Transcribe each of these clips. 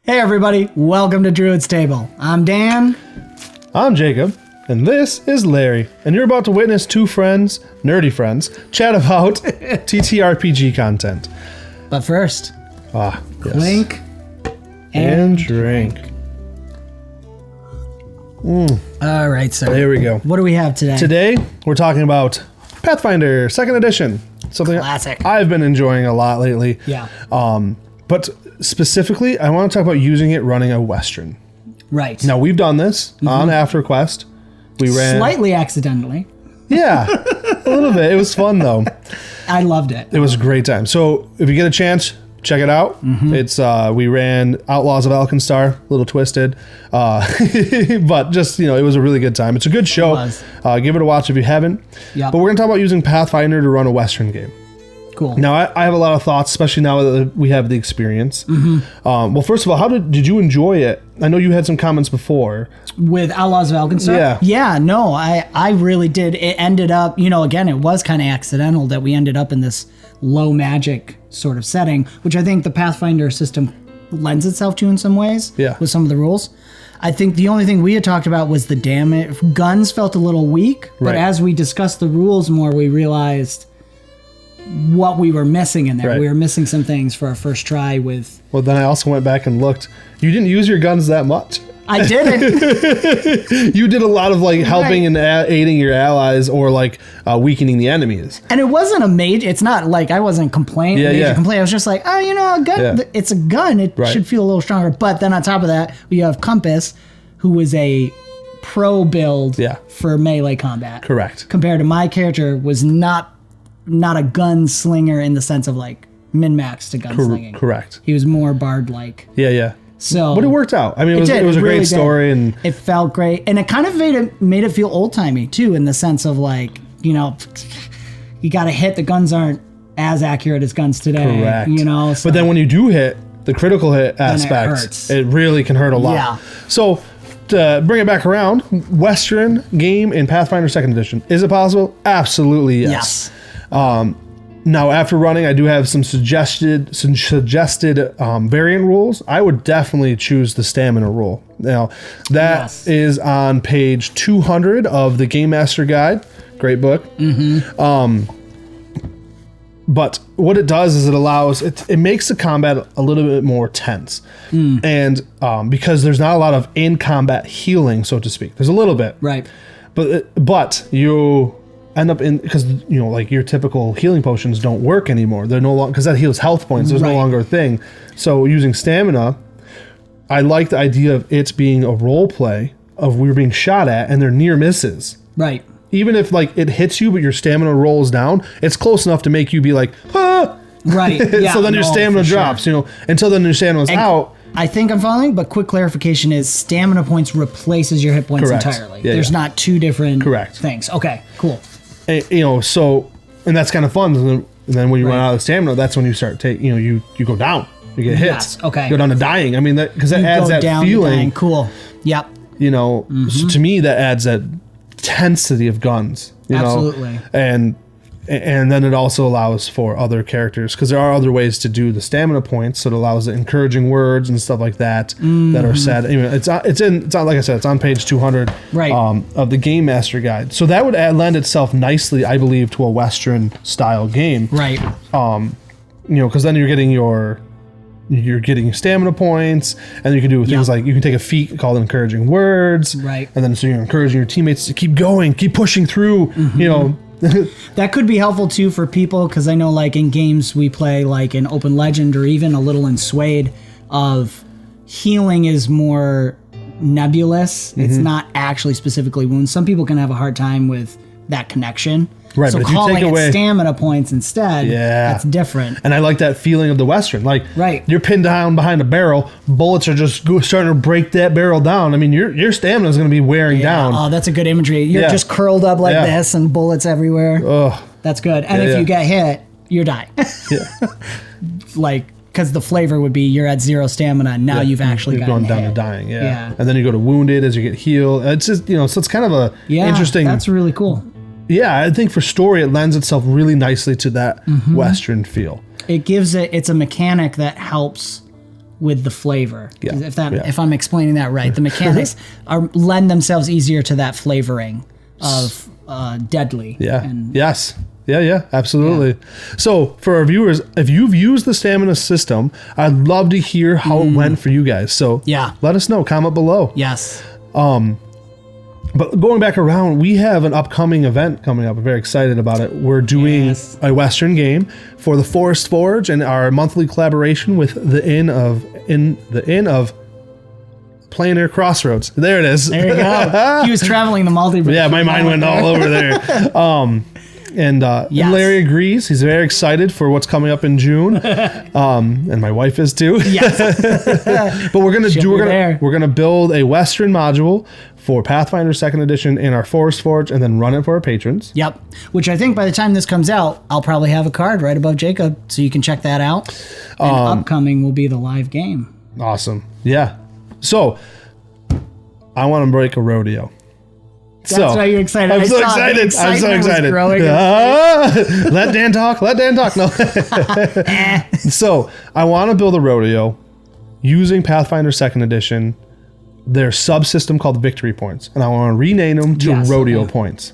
Hey everybody, welcome to Druid's Table. I'm Dan. I'm Jacob, and this is Larry, and you're about to witness two friends, nerdy friends, chat about TTRPG content. But first, yes. clink and drink. All right, so There we go. what do we have today? Today, we're talking about Pathfinder Second Edition. Something Classic. I've been enjoying a lot lately. Yeah. But specifically, I want to talk about using it running a Western. Right. Now, we've done this on AfterQuest. We ran... Slightly accidentally. Yeah, a little bit. It was fun, though. I loved it. It was a great time. So if you get a chance, check it out. It's we ran Outlaws of Alkenstar, a little twisted, but just it was a really good time. It's a good show. Give it a watch if you haven't. Yep. But we're gonna talk about using Pathfinder to run a Western game. Cool. Now I have a lot of thoughts, especially now that we have the experience. Well, first of all, how did you enjoy it? I know you had some comments before. With Outlaws of Alkenstar? Yeah. Yeah, no, I really did. It ended up, again, it was kind of accidental that we ended up in this low magic sort of setting, which I think the Pathfinder system lends itself to in some ways. Yeah. With some of the rules. I think the only thing we had talked about was the damage. Guns felt a little weak, but Right. as we discussed the rules more, we realized what we were missing in there. Right. We were missing some things for our first try with... Well, then I also went back and looked. You didn't use your guns that much. I didn't. You did a lot of helping and aiding your allies or weakening the enemies. And it wasn't a major... It's not like I wasn't complaining. Yeah. I was just like, a gun. Yeah. It's a gun. It Right. should feel a little stronger. But then on top of that, we have Compass, who was a pro build for melee combat. Correct. Compared to my character, was not a gunslinger in the sense of min-max to gunslinging. Correct. He was more bard-like. Yeah. So, but it worked out. I mean, it was a really great story, and it felt great, and it kind of made it feel old timey too, in the sense of you got to hit. The guns aren't as accurate as guns today. correct. So, but then when you do hit the critical hit aspects, it really can hurt a lot. Yeah. So to bring it back around, Western game in Pathfinder Second Edition, is it possible? Absolutely yes. Now, after running, I do have some suggested variant rules. I would definitely choose the stamina rule. Now, that is on page 200 of the Game Master Guide. Great book. But what it does is it makes the combat a little bit more tense. And because there's not a lot of in-combat healing, so to speak. There's a little bit. right. But you end up in, because your typical healing potions don't work anymore. They're no longer, because that heals health points. There's no longer a thing. So using stamina, I like the idea of it being a role play of we're being shot at and they're near misses. Right. Even if it hits you, but your stamina rolls down, it's close enough to make you be like, ah! Right. Yeah, so then your stamina drops. Sure. Until then your stamina's out. I think I'm following, but quick clarification is stamina points replaces your hit points Correct. entirely. Yeah, There's not two different things. Okay, cool. And, so, and that's kind of fun. And then when you run out of stamina, that's when you start you go down. You get hits. Yes, okay. You go down to dying. I mean, because that adds that down feeling. dying. Cool. Yep. So to me, that adds that intensity of guns. Absolutely. And then it also allows for other characters, because there are other ways to do the stamina points. So it allows the encouraging words and stuff like that that are said. It's on like I said, it's on page 200 of the Game Master Guide. So that would lend itself nicely, I believe, to a Western style game. Right. Because then you're getting stamina points, and you can do things like you can take a feat called encouraging words. Right. And then so you're encouraging your teammates to keep going, keep pushing through. That could be helpful too for people, because I know in games we play in Open Legend or even a little in Swayed, of healing is more nebulous. It's not actually specifically wounds. Some people can have a hard time with that connection. Right, so but if you calling take away stamina points instead, that's different. And I like that feeling of the Western. You're pinned down behind a barrel, bullets are just starting to break that barrel down. I mean, your stamina is going to be wearing down. Oh, that's a good imagery. You're just curled up like this and bullets everywhere. Ugh. That's good. And if you get hit, you're dying. Because the flavor would be you're at 0 stamina, and now you've actually gone down to dying. Yeah. And then you go to wounded as you get healed. It's just, so it's kind of a interesting. That's really cool. Yeah, I think for story, it lends itself really nicely to that Western feel. It's a mechanic that helps with the flavor. Yeah. If I'm explaining that right, the mechanics lend themselves easier to that flavoring of deadly. Yeah. And Yeah, absolutely. So for our viewers, if you've used the stamina system, I'd love to hear how it went for you guys. So let us know, comment below. Yes. But going back around, we have an upcoming event coming up. I'm very excited about it. We're doing a Western game for the Forest Forge and our monthly collaboration with the Inn of Planar Crossroads. There it is. There you go. He was traveling the multiverse. Yeah, my mind went all over there. And Larry agrees. He's very excited for what's coming up in June. And my wife is too. Yes. But we're gonna build a Western module for Pathfinder Second Edition in our Forest Forge and then run it for our patrons. Yep. Which I think by the time this comes out, I'll probably have a card right above Jacob, so you can check that out. And upcoming will be the live game. Awesome. Yeah. So I want to break a rodeo. That's why you're excited. I'm so excited. Let Dan talk. No. So I want to build a rodeo using Pathfinder Second Edition, their subsystem called Victory Points, and I want to rename them to Rodeo Points.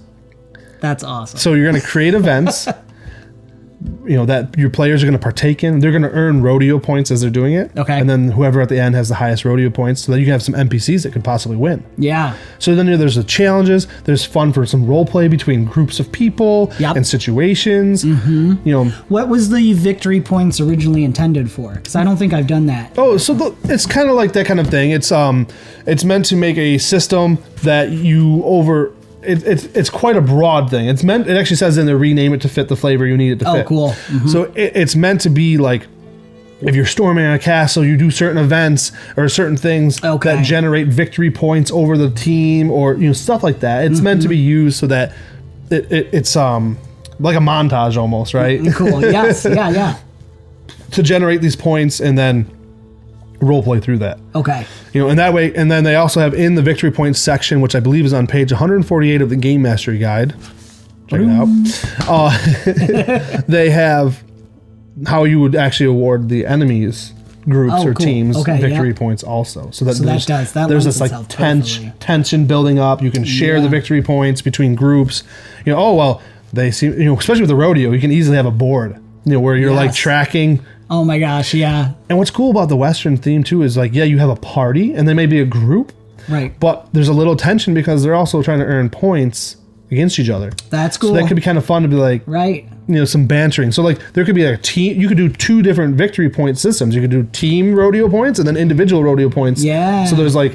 That's awesome. So you're going to create events, that your players are going to partake in. They're going to earn rodeo points as they're doing it. Okay. And then whoever at the end has the highest rodeo points, so that you can have some NPCs that could possibly win. Yeah. So then there's the challenges. There's fun for some role play between groups of people and situations. Mm-hmm. What was the victory points originally intended for? Because I don't think I've done that. Oh, so it's kind of like that kind of thing. It's meant to make a system that it's quite a broad thing. It actually says in there, rename it to fit the flavor you need it to fit. Oh, cool. Mm-hmm. So it's meant to be like, if you're storming a castle, you do certain events or certain things that generate victory points over the team, or stuff like that. It's meant to be used so that it's like a montage almost, right? Cool. Yes. Yeah. To generate these points and then role play through that. Okay. And that way, and then they also have in the victory points section, which I believe is on page 148 of the Game Mastery Guide. Check it out. They have how you would actually award the enemies groups or teams victory points also. So there's this like tension building up. You can share the victory points between groups. They seem, especially with the rodeo, you can easily have a board, where you're like tracking. Oh my gosh, yeah. And what's cool about the Western theme too is like, you have a party and they may be a group. Right. But there's a little tension because they're also trying to earn points against each other. That's cool. So that could be kind of fun to be like, some bantering. So like there could be like a team, you could do two different victory point systems. You could do team rodeo points and then individual rodeo points. Yeah. So there's like,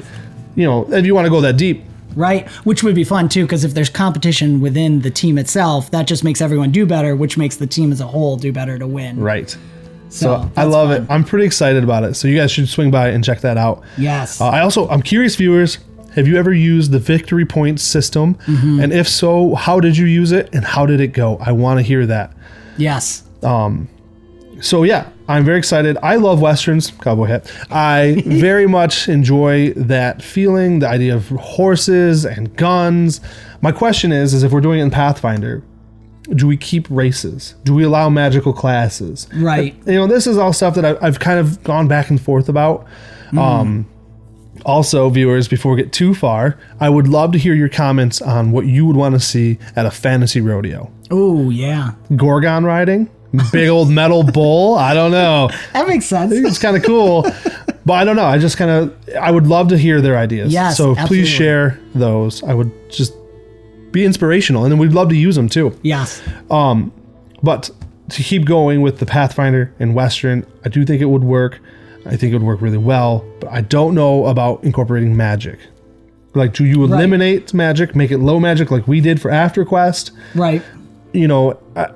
if you want to go that deep. Right, which would be fun too, because if there's competition within the team itself, that just makes everyone do better, which makes the team as a whole do better to win. Right. So I love it. I'm pretty excited about it. So you guys should swing by and check that out. Yes. I'm curious, viewers, have you ever used the victory points system? Mm-hmm. And if so, how did you use it and how did it go? I want to hear that. Yes. So yeah, I'm very excited. I love Westerns, cowboy hat. I very much enjoy that feeling, the idea of horses and guns. My question is if we're doing it in Pathfinder, do we keep races? Do we allow magical classes? Right. This is all stuff that I've kind of gone back and forth about. Also, viewers, before we get too far, I would love to hear your comments on what you would want to see at a fantasy rodeo. Oh, yeah. Gorgon riding? Big old metal bull? I don't know. That makes sense. I think it's kind of cool. But I don't know. I would love to hear their ideas. Yes, so absolutely. Please share those. I would just be inspirational, and then we'd love to use them too. Yes. But to keep going with the Pathfinder and Western, I do think it would work. I think it would work really well, but I don't know about incorporating magic. Like, do you eliminate magic, make it low magic like we did for AfterQuest? Right.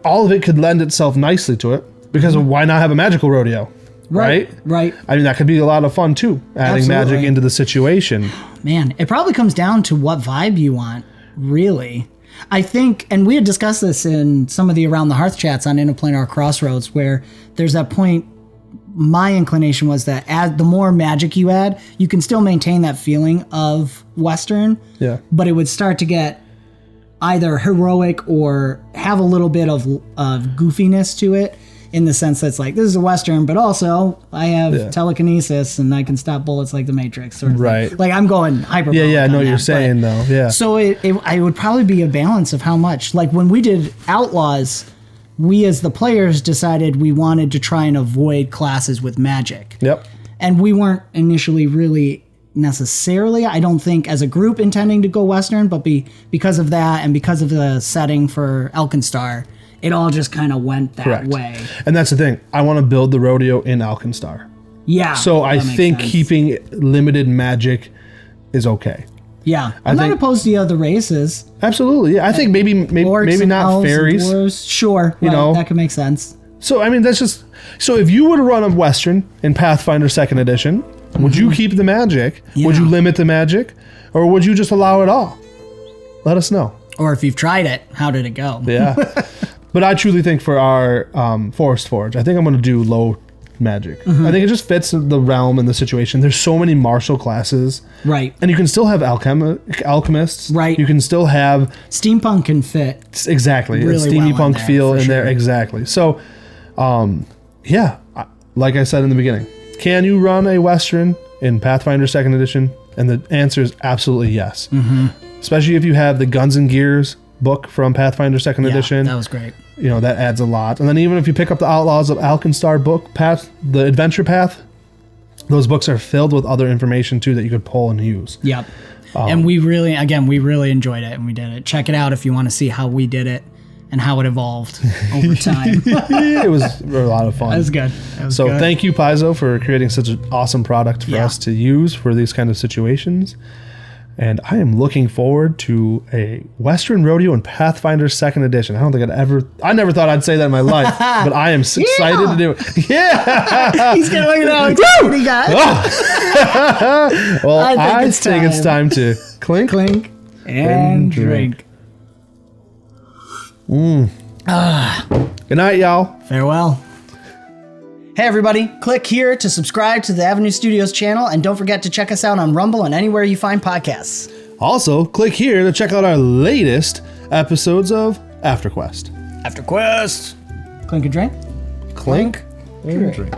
All of it could lend itself nicely to it, because why not have a magical rodeo? Right. I mean, that could be a lot of fun too, adding magic into the situation. Man, it probably comes down to what vibe you want. Really, I think, and we had discussed this in some of the Around the Hearth chats on Interplanar Crossroads, where there's that point. My inclination was that as the more magic you add, you can still maintain that feeling of Western. Yeah. But it would start to get either heroic or have a little bit of goofiness to it. in the sense that's like, this is a Western, but also I have telekinesis and I can stop bullets like the Matrix. Sort of Right. thing. Like I'm going hyperbolic. Yeah, I know on what you're that, saying though. Yeah. So it would probably be a balance of how much. Like when we did Outlaws, we as the players decided we wanted to try and avoid classes with magic. Yep. And we weren't initially really necessarily, I don't think, as a group intending to go Western, but because of that and because of the setting for Alkenstar, it all just kind of went that way. And that's the thing. I want to build the rodeo in Alkenstar. Yeah. So I think sense. keeping limited magic is okay. Yeah. I'm not opposed to the other races. Absolutely. Yeah. I think maybe not elves fairies. and dwarves. Sure. You know, that could make sense. So I mean, that's just so if you were to run a Western in Pathfinder Second Edition, would you keep the magic? Yeah. Would you limit the magic? Or would you just allow it all? Let us know. Or if you've tried it, how did it go? Yeah. But I truly think for our Forest Forge, I think I'm going to do low magic. I think it just fits the realm and the situation. There's so many martial classes. Right. And you can still have alchemists. Right. You can still have... Steampunk can fit. Exactly. Really a steamy well punk feel in there. sure. Exactly. So, yeah, like I said in the beginning, can you run a Western in Pathfinder Second Edition? And the answer is absolutely yes. Especially if you have the Guns and Gears book from Pathfinder Second Edition. That was great. You know, that adds a lot. And then even if you pick up the Outlaws of Alkenstar book, the Adventure Path, those books are filled with other information too that you could pull and use. Yep. And we really enjoyed it and we did it. Check it out if you want to see how we did it and how it evolved over time. It was a lot of fun. That was good. So thank you, Paizo, for creating such an awesome product for us to use for these kind of situations. And I am looking forward to a Western Rodeo in Pathfinder Second Edition. I never thought I'd say that in my life, but I am excited to do it. Yeah! He's going to look at how excited he got. Well, I think it's time to clink and drink. Good night, y'all. Farewell. Hey everybody, click here to subscribe to the Avenue Studios channel and don't forget to check us out on Rumble and anywhere you find podcasts. Also, click here to check out our latest episodes of AfterQuest. AfterQuest. Clink and drink. Clink and drink.